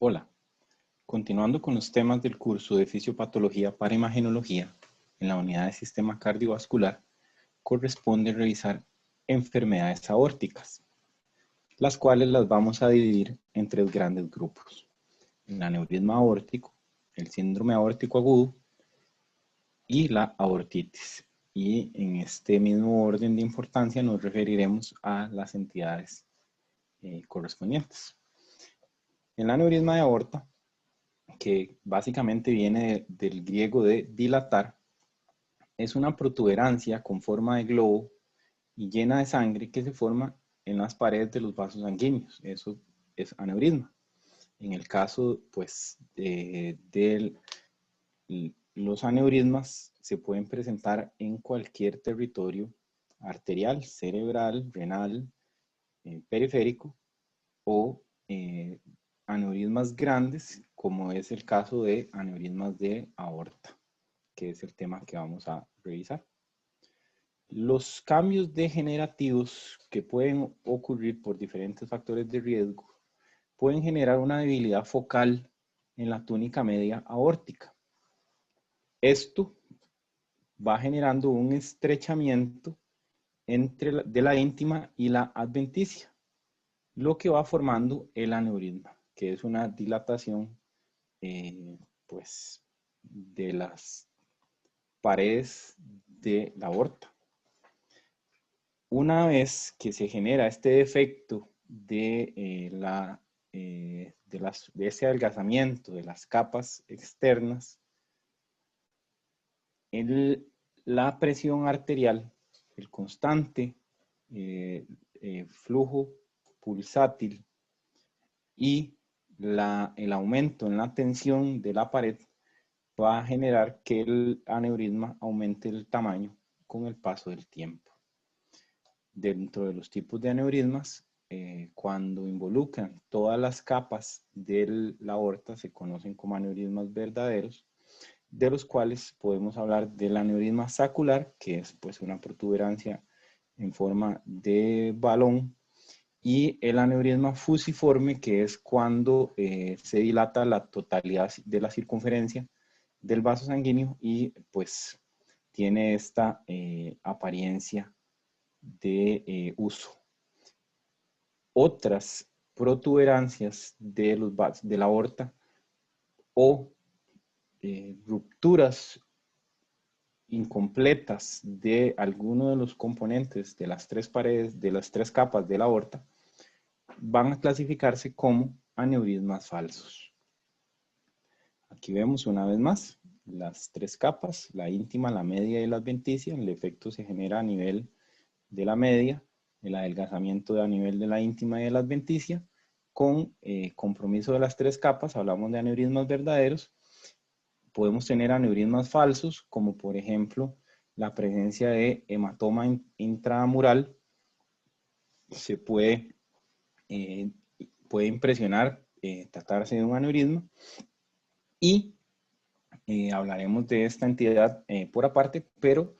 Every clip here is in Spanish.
Hola, continuando con los temas del curso de Fisiopatología para Imagenología en la unidad de Sistema Cardiovascular, corresponde revisar enfermedades aórticas, las cuales las vamos a dividir en tres grandes grupos: el aneurisma aórtico, el síndrome aórtico agudo y la aortitis. Y en este mismo orden de importancia nos referiremos a las entidades correspondientes. El aneurisma de aorta, que básicamente viene del griego de dilatar, es una protuberancia con forma de globo y llena de sangre que se forma en las paredes de los vasos sanguíneos. Eso es aneurisma. En el caso, pues, de los aneurismas se pueden presentar en cualquier territorio arterial, cerebral, renal, periférico o aneurismas grandes, como es el caso de aneurismas de aorta, que es el tema que vamos a revisar. Los cambios degenerativos que pueden ocurrir por diferentes factores de riesgo pueden generar una debilidad focal en la túnica media aórtica. Esto va generando un estrechamiento de la íntima y la adventicia, lo que va formando el aneurisma, que es una dilatación pues, de las paredes de la aorta. Una vez que se genera este defecto de ese adelgazamiento de las capas externas, la presión arterial, el constante flujo pulsátil y el aumento en la tensión de la pared va a generar que el aneurisma aumente el tamaño con el paso del tiempo. Dentro de los tipos de aneurismas, cuando involucran todas las capas de la aorta, se conocen como aneurismas verdaderos, de los cuales podemos hablar del aneurisma sacular, que es pues una protuberancia en forma de balón, y el aneurisma fusiforme, que es cuando se dilata la totalidad de la circunferencia del vaso sanguíneo y pues tiene esta apariencia de uso. Otras protuberancias de la aorta o rupturas incompletas de alguno de los componentes de las tres paredes, de las tres capas de la aorta, van a clasificarse como aneurismas falsos. Aquí vemos una vez más las tres capas, la íntima, la media y la adventicia. El efecto se genera a nivel de la media, el adelgazamiento a nivel de la íntima y de la adventicia. Con compromiso de las tres capas, hablamos de aneurismas verdaderos. Podemos tener aneurismas falsos, como por ejemplo la presencia de hematoma intramural. Se puede impresionar, tratarse de un aneurisma. Y hablaremos de esta entidad por aparte, pero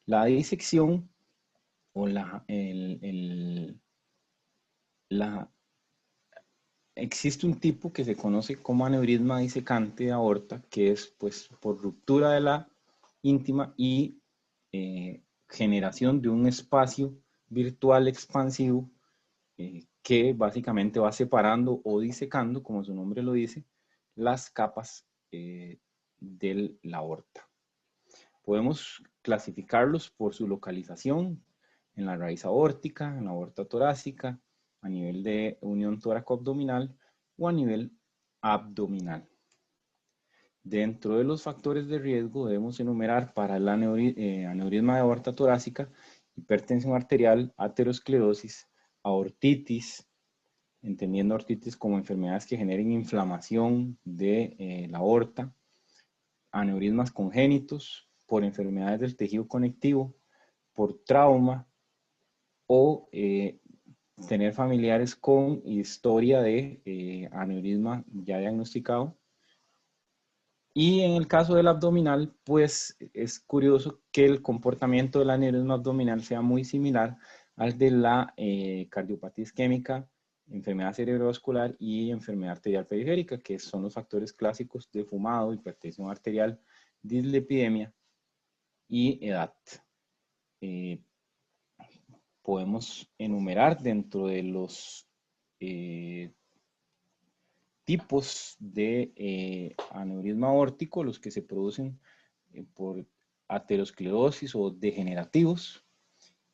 la disección o existe un tipo que se conoce como aneurisma disecante de aorta, que es pues por ruptura de la íntima y generación de un espacio virtual expansivo que básicamente va separando o disecando, como su nombre lo dice, las capas de la aorta. Podemos clasificarlos por su localización en la raíz aórtica, en la aorta torácica, a nivel de unión tóraco-abdominal o a nivel abdominal. Dentro de los factores de riesgo debemos enumerar para el aneurisma de aorta torácica: hipertensión arterial, aterosclerosis, aortitis, entendiendo aortitis como enfermedades que generen inflamación de la aorta, aneurismas congénitos, por enfermedades del tejido conectivo, por trauma o tener familiares con historia de aneurisma ya diagnosticado. Y en el caso del abdominal, pues es curioso que el comportamiento del aneurisma abdominal sea muy similar al de la cardiopatía isquémica enfermedad cerebrovascular y enfermedad arterial periférica, que son los factores clásicos de fumado, hipertensión arterial, dislipidemia y edad. Podemos enumerar dentro de los tipos de aneurisma aórtico, los que se producen por aterosclerosis o degenerativos,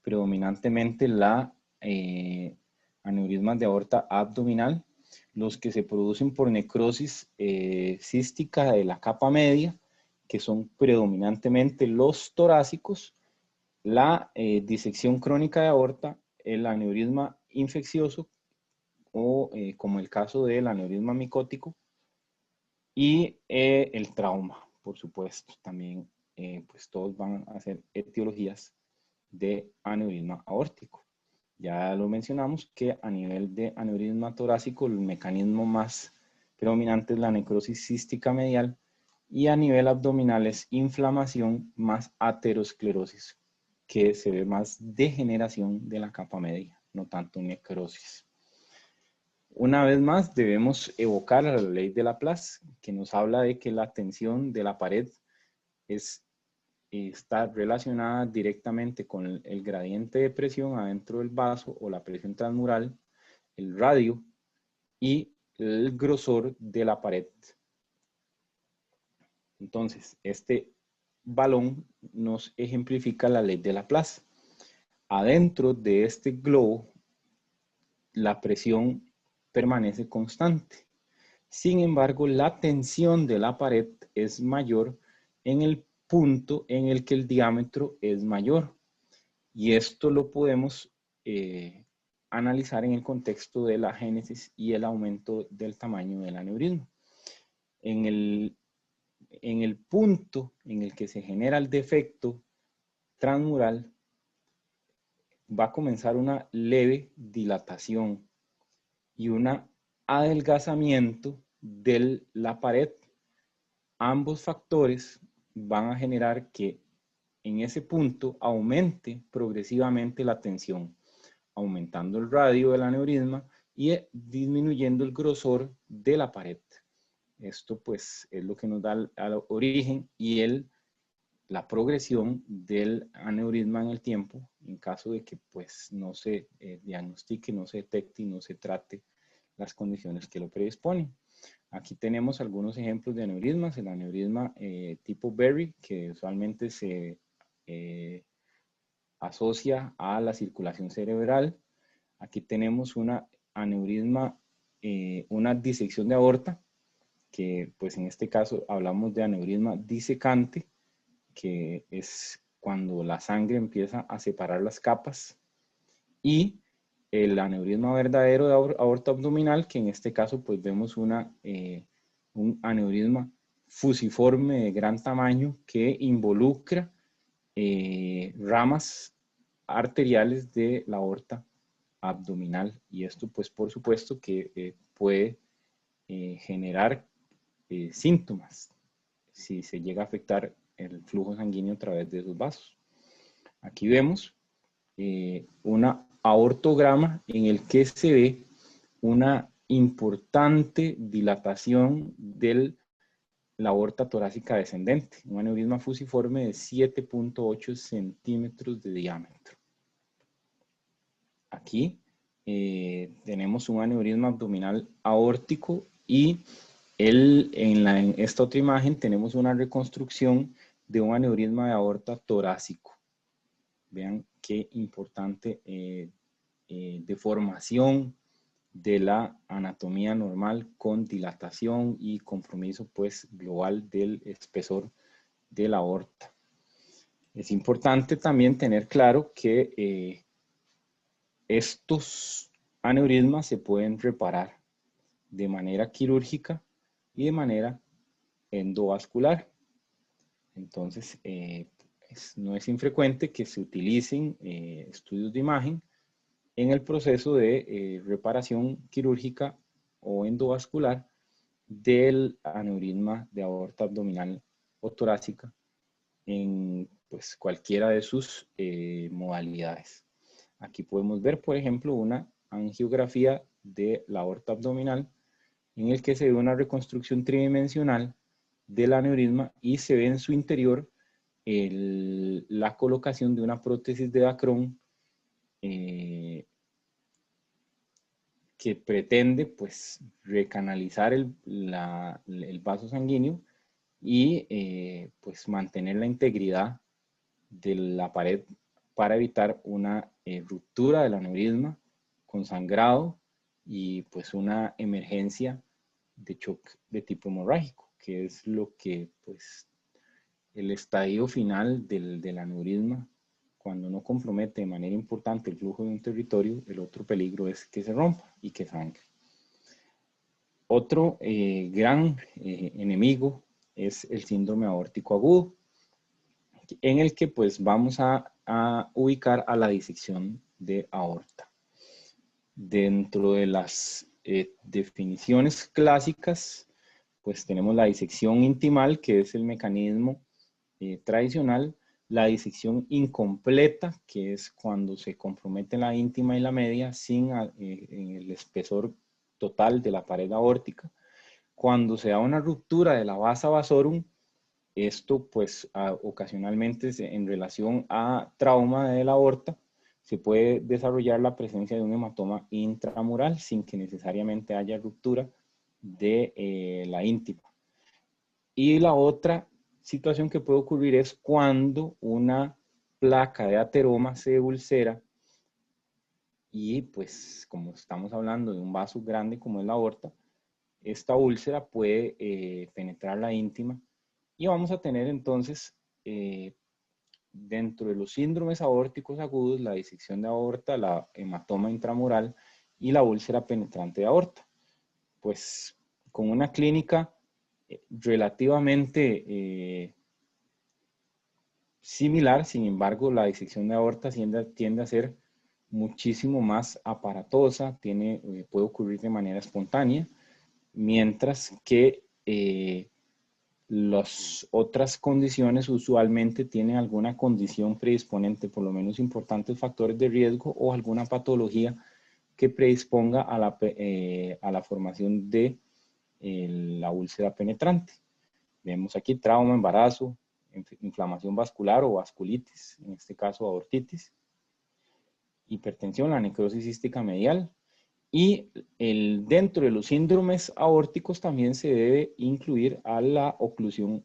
predominantemente la aneurismas de aorta abdominal, los que se producen por necrosis cística de la capa media, que son predominantemente los torácicos, la disección crónica de aorta, el aneurisma infeccioso, o como el caso del aneurisma micótico, y el trauma, por supuesto. También pues todos van a ser etiologías de aneurisma aórtico. Ya lo mencionamos que a nivel de aneurisma torácico el mecanismo más predominante es la necrosis cística medial, y a nivel abdominal es inflamación más aterosclerosis, que se ve más degeneración de la capa media, no tanto necrosis. Una vez más debemos evocar a la ley de Laplace, que nos habla de que la tensión de la pared está relacionada directamente con el gradiente de presión adentro del vaso o la presión transmural, el radio y el grosor de la pared. Entonces, este balón nos ejemplifica la ley de Laplace. Adentro de este globo, la presión permanece constante. Sin embargo, la tensión de la pared es mayor en el punto en el que el diámetro es mayor. Y esto lo podemos analizar en el contexto de la génesis y el aumento del tamaño del aneurisma. En el punto en el que se genera el defecto transmural, va a comenzar una leve dilatación y un adelgazamiento de la pared. Ambos factores van a generar que en ese punto aumente progresivamente la tensión, aumentando el radio del aneurisma y disminuyendo el grosor de la pared. Esto pues es lo que nos da el origen y la progresión del aneurisma en el tiempo, en caso de que pues no se diagnostique, no se detecte y no se trate las condiciones que lo predisponen. Aquí tenemos algunos ejemplos de aneurismas. El aneurisma tipo Berry, que usualmente se asocia a la circulación cerebral. Aquí tenemos una aneurisma, una disección de aorta, que pues en este caso hablamos de aneurisma disecante, que es cuando la sangre empieza a separar las capas, y el aneurisma verdadero de aorta abdominal, que en este caso pues vemos un aneurisma fusiforme de gran tamaño que involucra ramas arteriales de la aorta abdominal, y esto pues por supuesto que puede generar síntomas si se llega a afectar el flujo sanguíneo a través de esos vasos. Aquí vemos una aortograma en el que se ve una importante dilatación de la aorta torácica descendente, un aneurisma fusiforme de 7.8 centímetros de diámetro. Aquí tenemos un aneurisma abdominal aórtico y en esta otra imagen tenemos una reconstrucción de un aneurisma de aorta torácico. Vean qué importante deformación de la anatomía normal con dilatación y compromiso pues global del espesor de la aorta. Es importante también tener claro que estos aneurismas se pueden reparar de manera quirúrgica y de manera endovascular. Entonces, no es infrecuente que se utilicen estudios de imagen en el proceso de reparación quirúrgica o endovascular del aneurisma de aorta abdominal o torácica en pues, cualquiera de sus modalidades. Aquí podemos ver, por ejemplo, una angiografía de la aorta abdominal, en el que se ve una reconstrucción tridimensional del aneurisma y se ve en su interior la colocación de una prótesis de Dacron que pretende pues recanalizar el vaso sanguíneo y pues mantener la integridad de la pared para evitar una ruptura del aneurisma con sangrado y pues una emergencia de shock de tipo hemorrágico, que es lo que pues el estadio final del aneurisma. Cuando no compromete de manera importante el flujo de un territorio, el otro peligro es que se rompa y que sangre. Otro gran enemigo es el síndrome aórtico agudo, en el que pues vamos a ubicar a la disección de aorta. Dentro de las definiciones clásicas, pues tenemos la disección intimal, que es el mecanismo tradicional, la disección incompleta, que es cuando se compromete la íntima y la media sin el espesor total de la pared aórtica. Cuando se da una ruptura de la vasa vasorum, esto pues ocasionalmente en relación a trauma de la aorta, se puede desarrollar la presencia de un hematoma intramural sin que necesariamente haya ruptura de la íntima. Y la otra situación que puede ocurrir es cuando una placa de ateroma se ulcera y pues como estamos hablando de un vaso grande como es la aorta, esta úlcera puede penetrar la íntima y vamos a tener entonces dentro de los síndromes aórticos agudos la disección de aorta, la hematoma intramural y la úlcera penetrante de aorta. Pues con una clínica relativamente similar, sin embargo, la disección de aorta tiende a ser muchísimo más aparatosa, puede ocurrir de manera espontánea, mientras que las otras condiciones usualmente tienen alguna condición predisponente, por lo menos importantes factores de riesgo o alguna patología que predisponga a la formación de la úlcera penetrante. Vemos aquí trauma, embarazo, inflamación vascular o vasculitis, en este caso aortitis, hipertensión, la necrosis cística medial. Y dentro de los síndromes aórticos también se debe incluir a la oclusión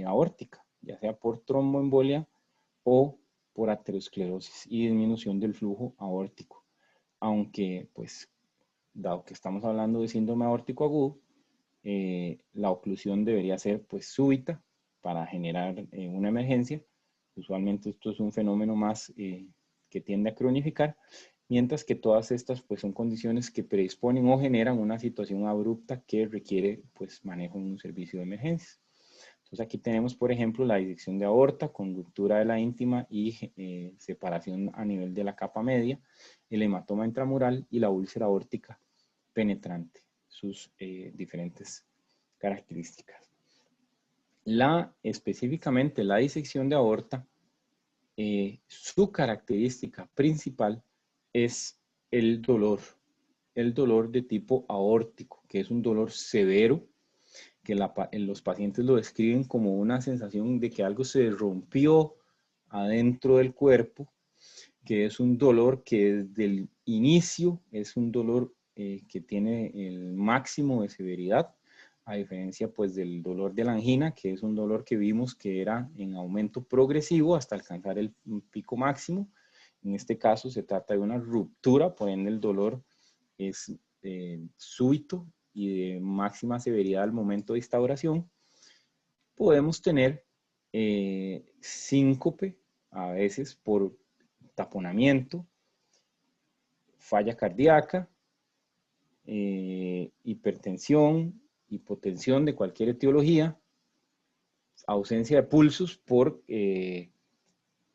aórtica, ya sea por tromboembolia o por aterosclerosis y disminución del flujo aórtico. Aunque, pues, dado que estamos hablando de síndrome aórtico agudo, la oclusión debería ser pues súbita para generar una emergencia. Usualmente esto es un fenómeno más que tiende a cronificar, mientras que todas estas pues son condiciones que predisponen o generan una situación abrupta que requiere pues manejo en un servicio de emergencias. Entonces aquí tenemos por ejemplo la disección de aorta con ruptura de la íntima y separación a nivel de la capa media, el hematoma intramural y la úlcera aórtica penetrante, sus diferentes características. Específicamente la disección de aorta, su característica principal es el dolor de tipo aórtico, que es un dolor severo, que los pacientes lo describen como una sensación de que algo se rompió adentro del cuerpo, que es un dolor que desde el inicio es un dolor que tiene el máximo de severidad, a diferencia pues del dolor de la angina, que es un dolor que vimos que era en aumento progresivo hasta alcanzar el pico máximo. En este caso se trata de una ruptura, por ende el dolor es súbito y de máxima severidad al momento de instauración. Podemos tener síncope, a veces por taponamiento, falla cardíaca, hipertensión, hipotensión de cualquier etiología, ausencia de pulsos por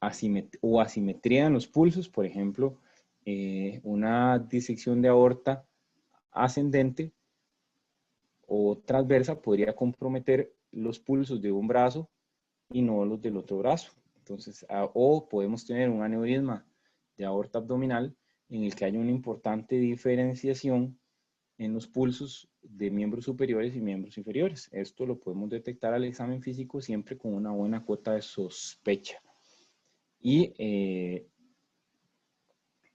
asimetría en los pulsos, por ejemplo, una disección de aorta ascendente o transversa podría comprometer los pulsos de un brazo y no los del otro brazo. Entonces, o podemos tener un aneurisma de aorta abdominal en el que haya una importante diferenciación en los pulsos de miembros superiores y miembros inferiores. Esto lo podemos detectar al examen físico siempre con una buena cuota de sospecha. Y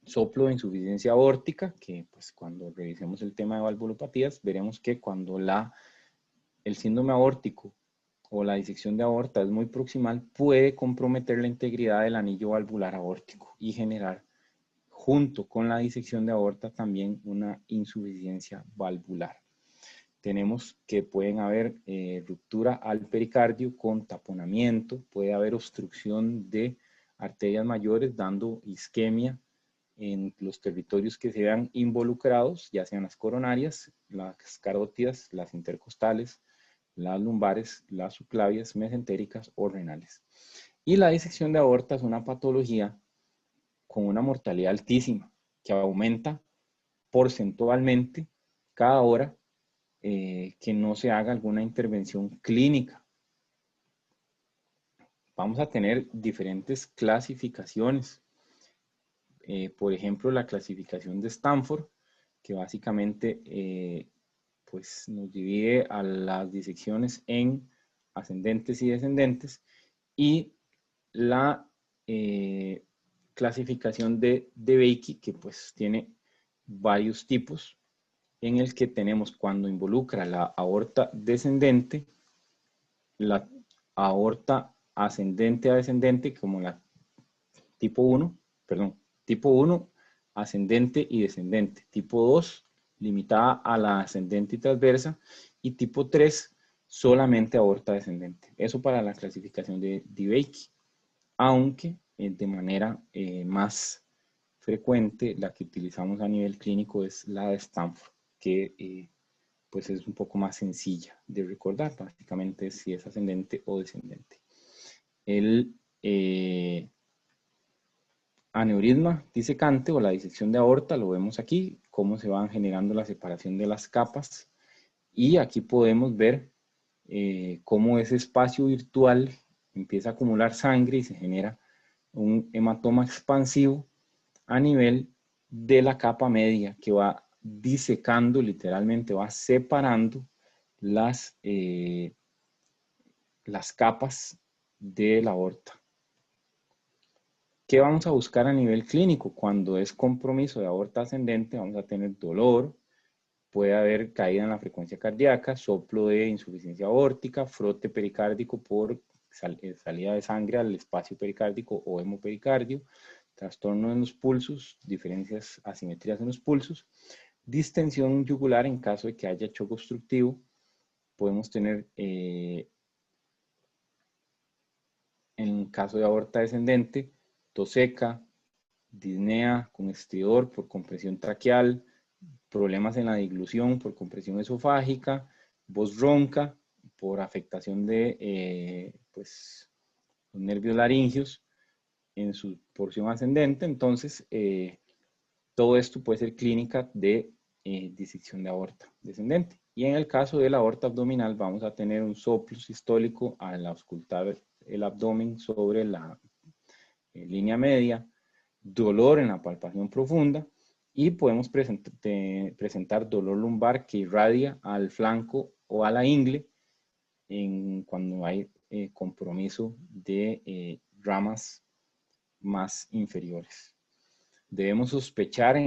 soplo de insuficiencia aórtica, que pues cuando revisemos el tema de valvulopatías, veremos que cuando el síndrome aórtico o la disección de aorta es muy proximal, puede comprometer la integridad del anillo valvular aórtico y generar, junto con la disección de aorta, también una insuficiencia valvular. Tenemos que pueden haber ruptura al pericardio con taponamiento, puede haber obstrucción de arterias mayores dando isquemia en los territorios que se vean involucrados, ya sean las coronarias, las carótidas, las intercostales, las lumbares, las subclavias, mesentéricas o renales. Y la disección de aorta es una patología con una mortalidad altísima, que aumenta porcentualmente cada hora que no se haga alguna intervención clínica. Vamos a tener diferentes clasificaciones. Por ejemplo, la clasificación de Stanford, que básicamente pues nos divide a las disecciones en ascendentes y descendentes, y la clasificación de Beicke, que pues tiene varios tipos, en el que tenemos cuando involucra la aorta descendente, la aorta ascendente a descendente, como la tipo 1, perdón, tipo 1, ascendente y descendente. Tipo 2, limitada a la ascendente y transversa. Y tipo 3, solamente aorta descendente. Eso para la clasificación de Beicke. Aunque de manera más frecuente, la que utilizamos a nivel clínico es la de Stanford, que pues es un poco más sencilla de recordar. Básicamente si es ascendente o descendente. El aneurisma disecante o la disección de aorta, lo vemos aquí, cómo se van generando la separación de las capas. Y aquí podemos ver cómo ese espacio virtual empieza a acumular sangre y se genera un hematoma expansivo a nivel de la capa media que va disecando, literalmente va separando las capas de la aorta. ¿Qué vamos a buscar a nivel clínico? Cuando es compromiso de aorta ascendente, vamos a tener dolor, puede haber caída en la frecuencia cardíaca, soplo de insuficiencia aórtica, frote pericárdico por salida de sangre al espacio pericárdico o hemopericardio, trastorno en los pulsos, diferencias, asimetrías en los pulsos, distensión yugular en caso de que haya choque obstructivo. Podemos tener, en caso de aorta descendente, tos seca, disnea con estridor por compresión traqueal, problemas en la diglución por compresión esofágica, voz ronca por afectación de pues, los nervios laringeos en su porción ascendente. Entonces, todo esto puede ser clínica de disección de aorta descendente. Y en el caso de la aorta abdominal vamos a tener un soplo sistólico al auscultar el abdomen sobre la línea media, dolor en la palpación profunda y podemos presentar dolor lumbar que irradia al flanco o a la ingle cuando hay compromiso de ramas más inferiores. Debemos sospechar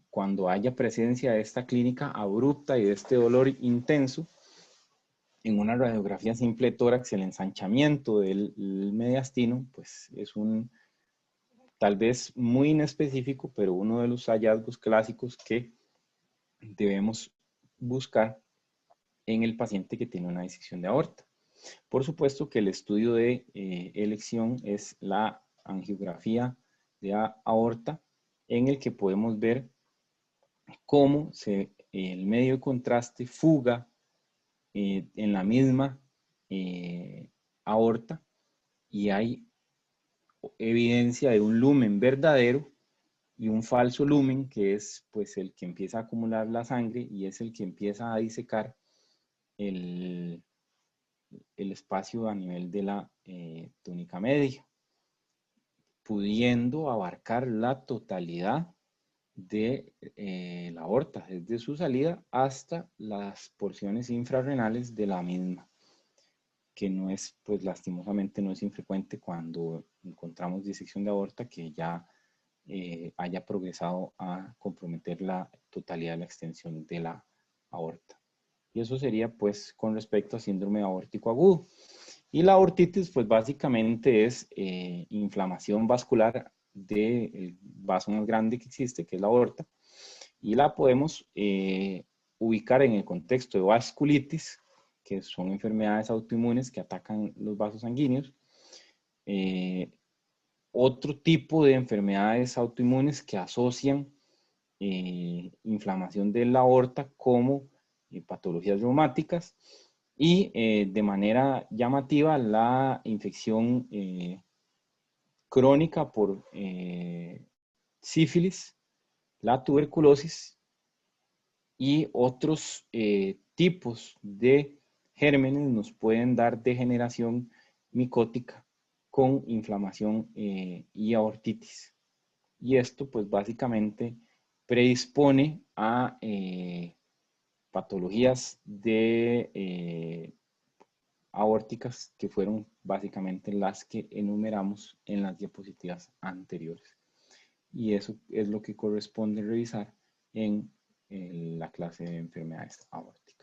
cuando haya presencia de esta clínica abrupta y de este dolor intenso. En una radiografía simple de tórax, el ensanchamiento del mediastino pues es tal vez muy inespecífico, pero uno de los hallazgos clásicos que debemos buscar en el paciente que tiene una disección de aorta. Por supuesto que el estudio de elección es la angiografía de aorta, en el que podemos ver cómo el medio de contraste fuga en la misma aorta y hay evidencia de un lumen verdadero y un falso lumen, que es pues el que empieza a acumular la sangre y es el que empieza a disecar el espacio a nivel de la túnica media, pudiendo abarcar la totalidad de la aorta, desde su salida hasta las porciones infrarrenales de la misma, que no es, pues lastimosamente no es infrecuente cuando encontramos disección de aorta que ya haya progresado a comprometer la totalidad de la extensión de la aorta. Y eso sería pues con respecto a síndrome aórtico agudo. Y la aortitis pues básicamente es inflamación vascular del vaso más grande que existe, que es la aorta, y la podemos ubicar en el contexto de vasculitis, que son enfermedades autoinmunes que atacan los vasos sanguíneos. Otro tipo de enfermedades autoinmunes que asocian inflamación de la aorta como patologías reumáticas y de manera llamativa la infección crónica por sífilis, la tuberculosis y otros tipos de gérmenes nos pueden dar degeneración micótica con inflamación y aortitis. Y esto pues básicamente predispone a patologías de aórticas que fueron básicamente las que enumeramos en las diapositivas anteriores. Y eso es lo que corresponde revisar en la clase de enfermedades aórticas.